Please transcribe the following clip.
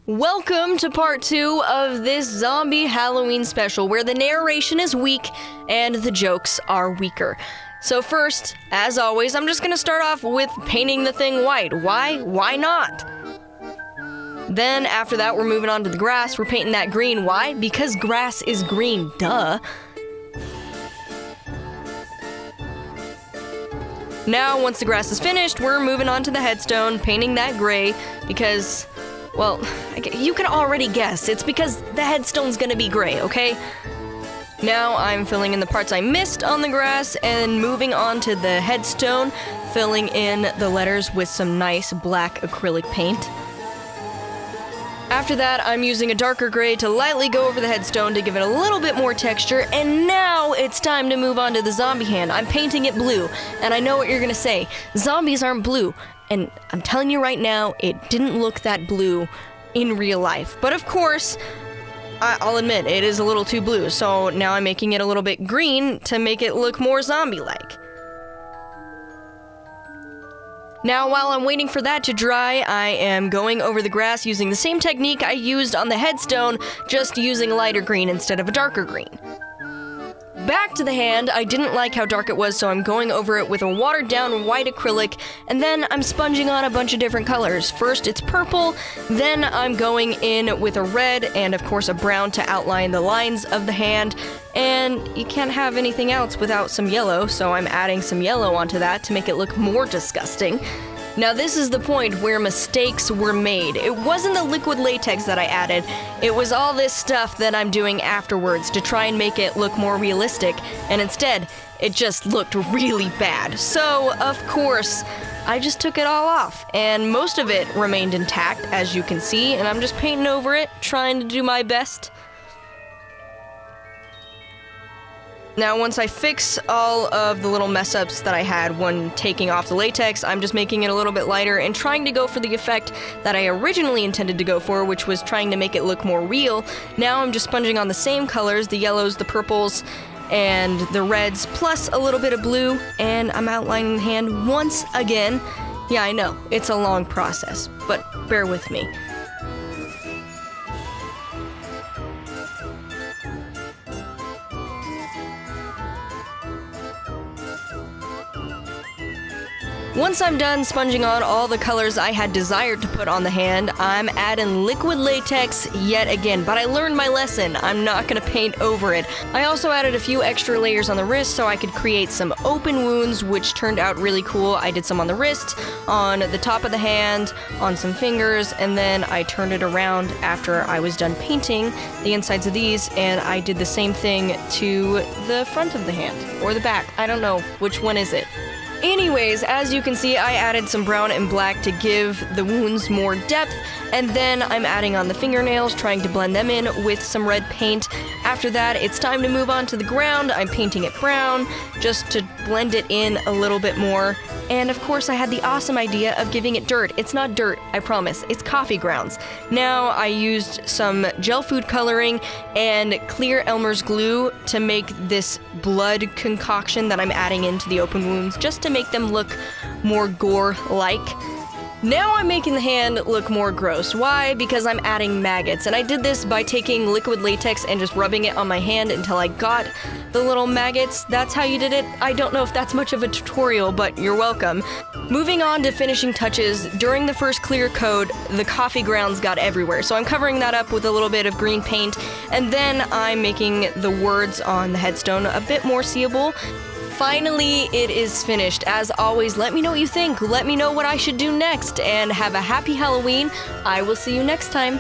Welcome to part 2 of this zombie Halloween special where the narration is weak and the jokes are weaker. So first, as always, I'm just gonna start off with painting the thing white. Why? Why not? Then after that, we're moving on to the grass. We're painting that green. Why? Because grass is green, duh. Now, once the grass is finished, we're moving on to the headstone, painting that gray because, well, you can already guess. It's because the headstone's gonna be gray, okay? Now I'm filling in the parts I missed on the grass and moving on to the headstone, filling in the letters with some nice black acrylic paint. After that, I'm using a darker gray to lightly go over the headstone to give it a little bit more texture, and now it's time to move on to the zombie hand. I'm painting it blue, and I know what you're gonna say. Zombies aren't blue, and I'm telling you right now, it didn't look that blue in real life. But of course, I'll admit, it is a little too blue, so now I'm making it a little bit green to make it look more zombie-like. Now, while I'm waiting for that to dry, I am going over the grass using the same technique I used on the headstone, just using a lighter green instead of a darker green. Back to the hand, I didn't like how dark it was, so I'm going over it with a watered-down white acrylic, and then I'm sponging on a bunch of different colors. First, it's purple, then I'm going in with a red and, of course, a brown to outline the lines of the hand, and you can't have anything else without some yellow, so I'm adding some yellow onto that to make it look more disgusting. Now this is the point where mistakes were made. It wasn't the liquid latex that I added, it was all this stuff that I'm doing afterwards to try and make it look more realistic, and instead, it just looked really bad. So, of course, I just took it all off, and most of it remained intact, as you can see, and I'm just painting over it, trying to do my best. Now, once I fix all of the little mess-ups that I had when taking off the latex, I'm just making it a little bit lighter and trying to go for the effect that I originally intended to go for, which was trying to make it look more real. Now I'm just sponging on the same colors, the yellows, the purples, and the reds, plus a little bit of blue, and I'm outlining the hand once again. Yeah, I know, it's a long process, but bear with me. Once I'm done sponging on all the colors I had desired to put on the hand, I'm adding liquid latex yet again, but I learned my lesson. I'm not gonna paint over it. I also added a few extra layers on the wrist so I could create some open wounds, which turned out really cool. I did some on the wrist, on the top of the hand, on some fingers, and then I turned it around after I was done painting the insides of these, and I did the same thing to the front of the hand, or the back. I don't know, which one is it? Anyways, as you can see, I added some brown and black to give the wounds more depth, and then I'm adding on the fingernails, trying to blend them in with some red paint. After that, it's time to move on to the ground. I'm painting it brown, just to blend it in a little bit more. And of course, I had the awesome idea of giving it dirt. It's not dirt, I promise. It's coffee grounds. Now, I used some gel food coloring and clear Elmer's glue to make this blood concoction that I'm adding into the open wounds, just to make them look more gore-like. Now I'm making the hand look more gross. Why? Because I'm adding maggots, and I did this by taking liquid latex and just rubbing it on my hand until I got the little maggots. That's how you did it. I don't know if that's much of a tutorial, but you're welcome. Moving on to finishing touches, during the first clear coat, the coffee grounds got everywhere, so I'm covering that up with a little bit of green paint, and then I'm making the words on the headstone a bit more seeable. Finally, it is finished. As always, let me know what you think. Let me know what I should do next, and have a happy Halloween. I will see you next time.